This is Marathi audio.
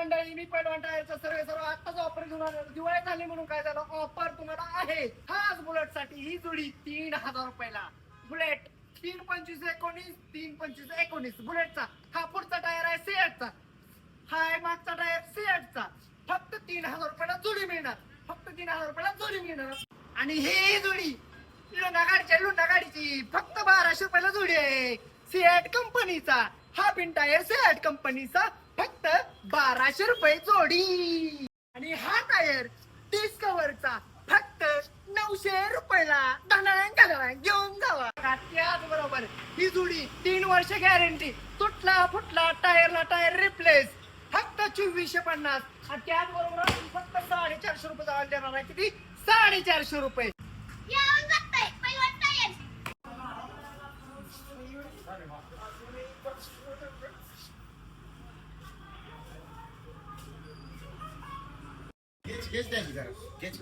मंडळी, मी पैलवान टायरचा सर्व आत्ताच ऑफर घेऊन आलो. दिवाळी झाली म्हणून काय झालं, ऑफर तुम्हाला आहे. हाच बुलेट साठी ही जोडी 3000 रुपयाला. बुलेट 32519 32519 बुलेटचा. हा पुढचा टायर आहे सिएटचा, हा आहे मागचा टायर सिएटचा. फक्त 3000 रुपयाला जोडी मिळणार, फक्त 3000 रुपयाला जोडी मिळणार. आणि ही जोडी लुंडा गाडीची फक्त 1200 रुपयाला जोडी आहे. सिएट कंपनीचा हा पिन टायर सिएट कंपनीचा फक्त 1200 रुपये जोडी. आणि हा टायर डिस्कवरचा फक्त 900 रुपयाला. घेऊन जावा. त्याच बरोबर ही जोडी 3 वर्ष गॅरंटी. तुटला फुटला टायरला टायर रिप्लेस फक्त 2450. आणि त्याच बरोबर फक्त 450 रुपये जायला देणार आहे. किती? 450 रुपये. Geç, geç de gidelim. Geç.